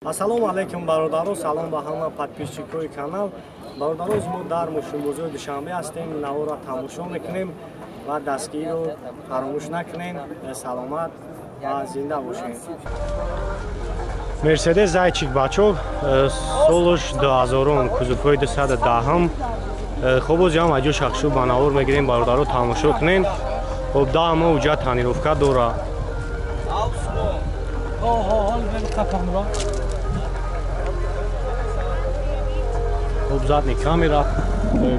Ассалому алейкум бародаро, салом ба ҳама подписчикои канал. Бародаро, мо дар мушинбозии Душанбе ҳастем, навора тамошо мекунем ва дастгириро фаромӯш накунем. Саломат ва зинда бошем. Мерседес Зайчик бачо, солуш 2000 кузуфои 210. Хоб боз ям аҷо шахшу ба навор мегирем, бародаро тамошо кунем. Хоб да мо уҷа танировка дора. Хоб задни камера.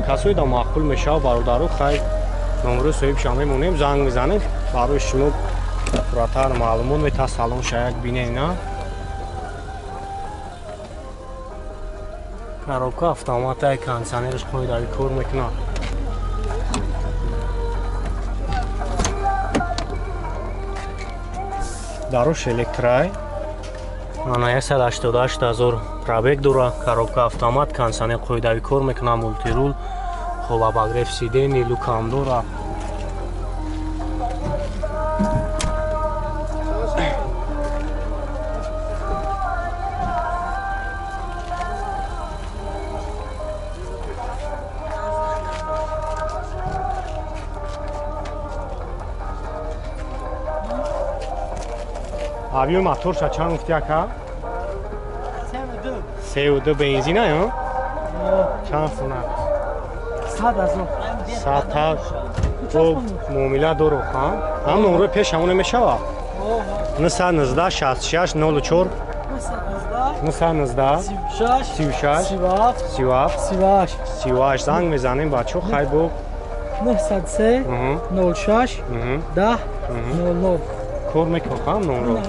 Касои да маъқул мешава бародаро, хай номеро соҳибшон мемонем, занг мезанем, барои шумо фураттар маълумот мета салон шаяк бинем на. Коробка автомата, кондиционерш қоидави кор мекунад. Дарош электрай. Ана 188 000 пробег дора, коробка автомат, кондиционер қоидави кор мекунад, мултирул, хоб обогрев сидений, лукам дора. Объем мотора чанд гуфти ака? 32 бензина ё? Чанд сона? 100,000. Хоб муомила дору ҳам? Ҳам номеро пеш ҳамон мешава? 919 66 04 919 36 37 38 занг мезанем бачо, хай бо 903 06 10 00 кор мекунад ҳам номеро.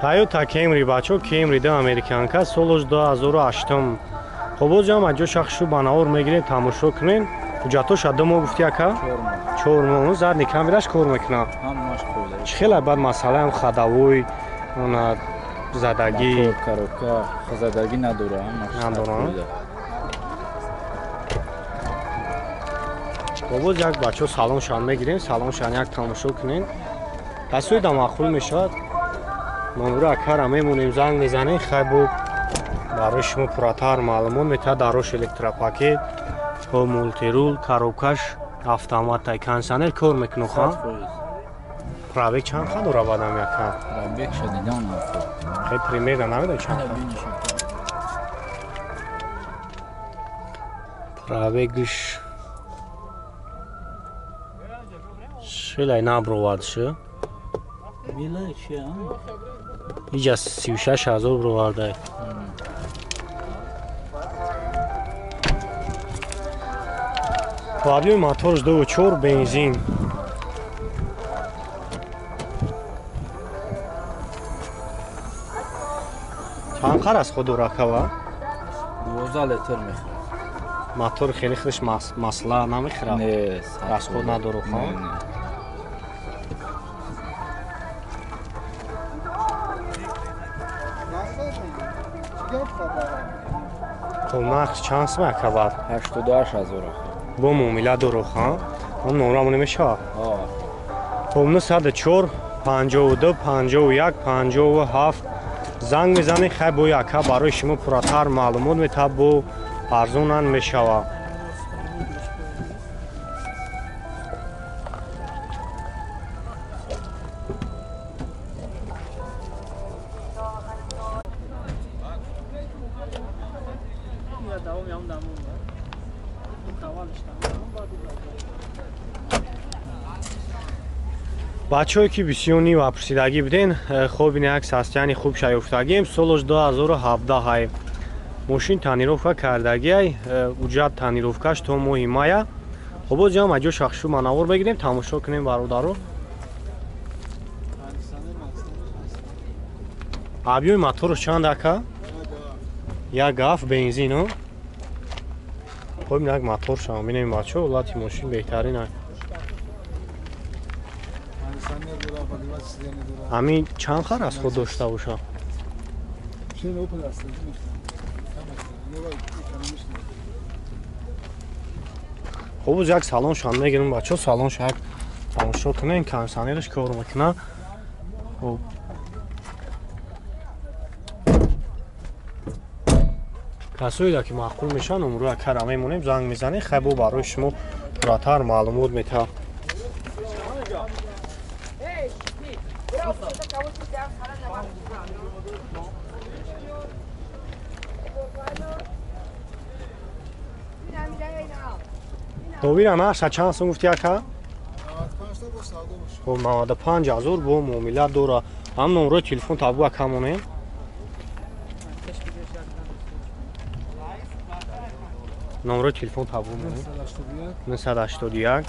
Toyota Camry бачо, Camry да американка, солош 2008. Хоб боз ям аҷо шахшу ба навор мегирем, тамошо кунем. ҳуҷҷатош ад мо гуфти ака? 4 моҳ. Задни камераш кор мекунад? Ҳамаш қоида. Чӣ хела бад масъала ҳам хадавои она задагӣ, коробка задагӣ надора, надора. Хоб боз як бачо салоншан мегирем, салоншан як тамошо кунем. Касои да маъқул мешавад. номеро акара мемонем, занг мезанем, хай бо барои шумо пурратар маълумот мета. Дарош электропакет, хоб мултирул, коробкаш автомата, кондиционер кор мекунад ха? Пробег чанд ха дора бадам яка? Пробег шадидан афо. Хай примерно намедонӣ чанд ха? Пробегш шилай набровад шу? Билай чи а? Иҷа 36,000 бровардай. Объеми моторш 2.4 бензин. Чанд қар аст худ доракава? 12 литр мехӯрад. Мотор хеле худаш масъала намехӯрад? Не, расход надору ха? Хоб нақш чанд сум ака бад? 88,000 бо муомила дору ха? Он номеро намешава? Хоб 904 52 51 57 занг мезанем, хай бо яка барои шумо пурратар маълумот мета, бо арзонан мешава. бачаҳое ки бисёни ва пурсидагӣ буден, хоб ин як состоянии хуб шаёфтагием. солош 2017 мошин танировка кардагиай, уҷрат танировкаш то моҳи мая. хоб боз ям аҷо шахшу ба навор бегирем, тамошо кунем бародаро. объеми моторош чанд ака? 1.7 бензин. хоб ин як мотор шава бинем бачо, лати мошин беҳтарин ай. ҳамин чанд хар аст худ дошта боша? Хуб як салоншон мегирем бачо, салонш як тамошо кунем, кондиционерш кор мекунад. خب کسایی که معقول میشن امروز کار میمونیم زنگ میزنی خب برای شما پراتر معلومات میده. دویرم هست چند سو گفتی اکا؟ 95,000 با معامله داره. هم نمره تلفن تابو اکا مونیم. نمره تلفن تابو مونیم. 981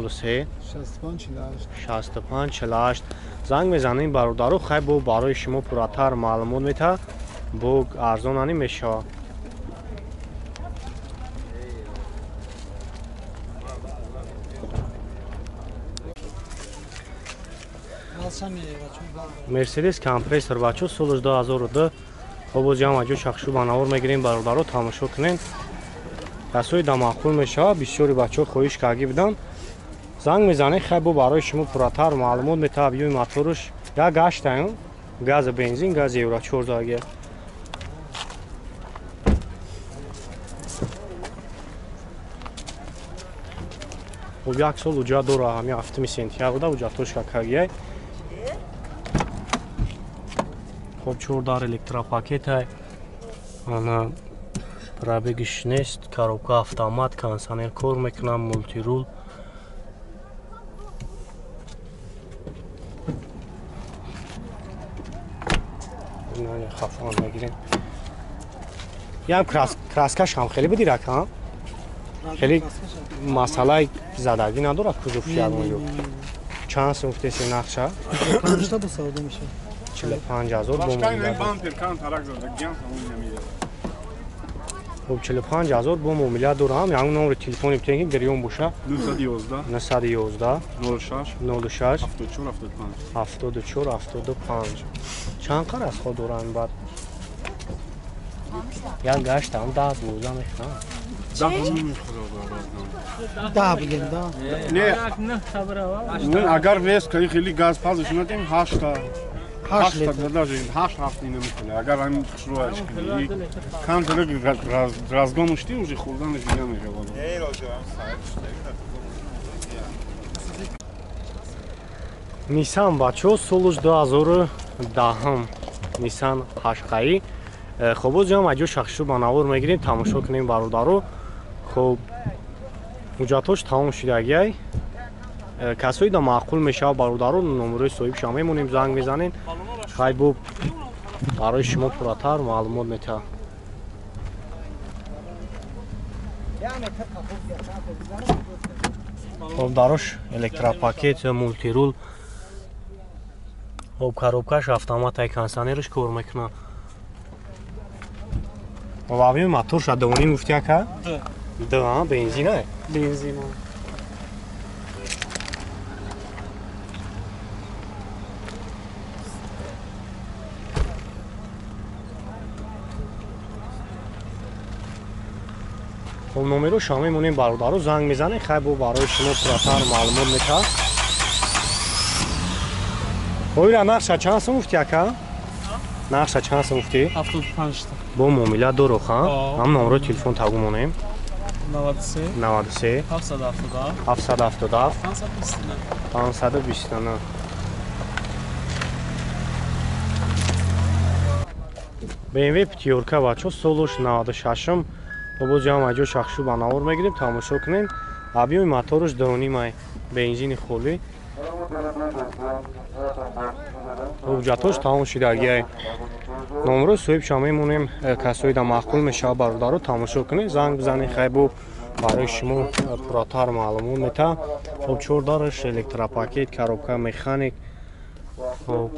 03 65 48 زنگ میزنیم برادرو خیلی برای شما پراتر معلومات میده با ارزانانی میشه. مرسدس کمپرسور بچه سالش 2002 خب جام اجو شخصو بناور میگیریم برادرو تماشا کنین. کسایی دماغول میشه بسیاری بچه خویش کاگی بدن زنگ میزنه خیلی برای شما پراتر معلومات میده. بیوی موتورش یا گشتن گاز بنزین گاز یورو 4 زاگه و یک سال اوجا داره همین هفته سنتیاگو دا اوجا توش کاگیه. خب 4 دار الکترا پاکت های انا پرابگش نیست. کاروبکا автомат کانسانر کار میکنم مولتی رول نه خفان میگیریم. یا کراسکش هم خیلی بدی رکن خیلی مسئله زدگی نداره کجوفی رو چند سوفته سی نقشه 45,000 با معامله خب 45,000 با معامله داره. هم یعنی نمره تلفنی بتونیم گریون باشه 911 06 74 75 چند کار از خود دارن بعد یا گشت هم 10 بوزا میخوام 10 بگیم 10 نه اگر ویس که خیلی گاز پازش ندیم 8 8 هفته نمیکنه. اگر هم شروعش کنی کم تلک رازگامشتی уже خوردنش دیگه میشه بالا. نیسان بچه سالش 2010 نیسان قشقایی. خب باز جام اجو شخصو بناور میگیریم تماشا کنیم برادرو. خب مجاتوش تمام شدگی کسایی دا معقول میشه برادرو نمره صاحب شما میمونیم زنگ میزنین خیلی برای شما پراتر معلومات میده. خب داروش الکترا پاکت مولتی رول خب کاروبکاش автомат ای کانسانرش کار میکنه. و باید موتورش دوانی مفتی که دو بنزینه بنزینه خب نمره شما میمونیم برادرو زنگ میزنه خیلی برای شما پراتر معلومات میده. خب نقشه چند سو مفتی که نقشه چند سو مفتی 75 با معامله دو روخا هم نمره تلفن تاگو مونیم 93 777 529 BMW پتیورکا بچه سالش 96 و باز جام اجو شخصو بناور میگیریم تماشا کنیم. ابیوی موتورش دونی مای بنزین خولی اوجاتوش تمام شدگی نمره صاحب شما میمونیم. کسایی دا معقول میشه برادرو تماشا کنید زنگ بزنید خیلی برای شما پراتر معلومات میده. خب 4 دارش الکترا پاکت کاروبکا مکانیک خب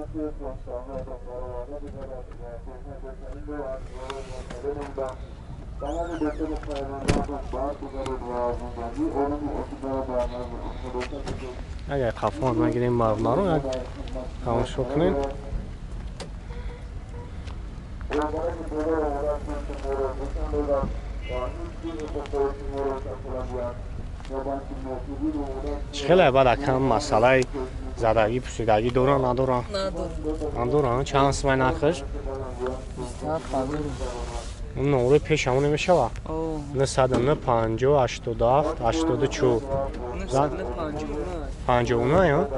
اگر خفان میگیریم برادرو تماشا کنید. خیلی بعد کم مسئله زدگی پوسیدگی دوران ندوران ندوران چند سمای نخش 27 هزار اون نمره پیش همون نمیشه وا نه صد نه 50 87 84 زد 51 یا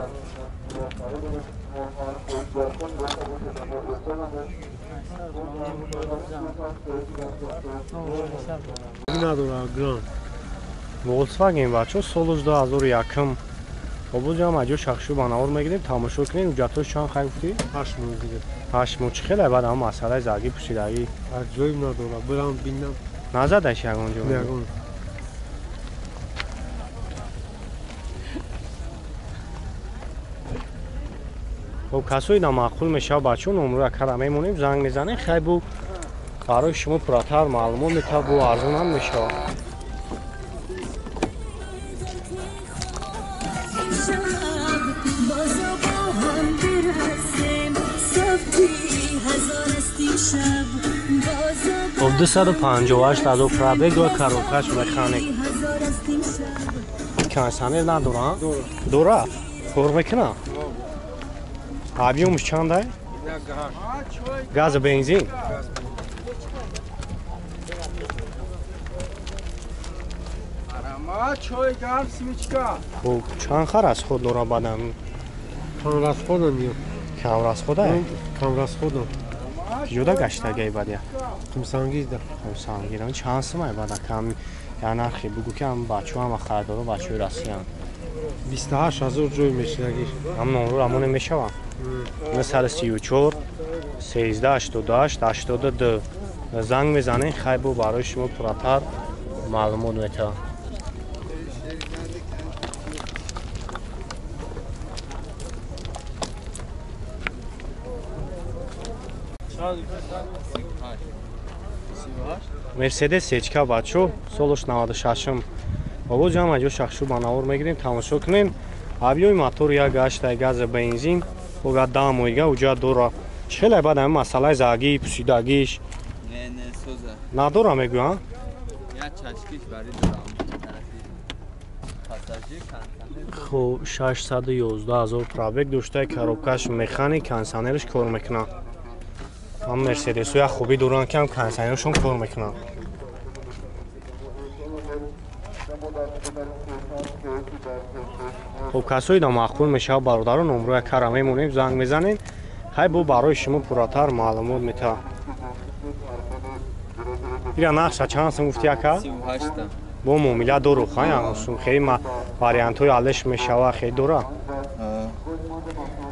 نداره گران Volkswagen бачо солуш 2001 обуҷам аҷо шахшу банавор мегирем тамошо кунем уҷатош чанд хай гуфтӣ 8 мон دیگه 8 муч хеле баъд ҳам масъалаи заги пушидагӣ جایی نداره برام بینم назадаш ягон ҷо یگان хоб касои намаъқул мешава бачо номра кара мемонем занг мезанем хай бу барои шумо пурратар маълумот метава бу арзон ҳам мешава خب 258 هزار پرابگ و کاروکاش مکانیک کنسانه نداره؟ دوره؟ کار میکنه؟ объемش چنده؟ گاز بنزین؟ خب چند خر از خود دوره بدم؟ کامل از خودم میام کامل از خوده؟ کامل از خودم جدا گشته گی بدیه؟ خمسانگیز ده خمسانگیرم چند سمای بده کم یا نرخی بگو که هم بچه هم خریدارو بچه رسی هم 28 هزار جوی میشه اگه هم نمرو همونه میشه هم مثل 34 13 88 82 زنگ میزنین خیلی بو برای شما پراتر معلومات میتونه مرسدس سچکا بچو سولش 96م بابا جام اجو شخصو باناور میگیریم تماشا کنین объёми мотор як гашта газ бензин ога дамойга уҷа дора чхелай бад ҳам масъалаи загии пусидагиш نه سوزه надора мегӯям یا چشکیش برای دارم پاساژیر کانسانر хуб 611 هزار пробег доштаи коробкаш механик консонериш кор мекунад ҳам мерседесу як хубӣ доранд ки ҳам консонершон кор мекунад хуб касои намаъқул мешава бародарон номроя кара мемонем занг мезанем ҳай бу барои шумо пурратар маълумот метава ира нақша чанд сум гуфти ака 38 бо муомила дору хаян сум хеле вариантҳои алеш мешава хеле дора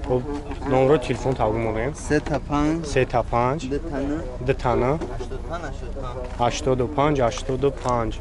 хуб номрои телефон тавгумонем 3 تا 5 3 та 5 2 تانه 2 тана 85 85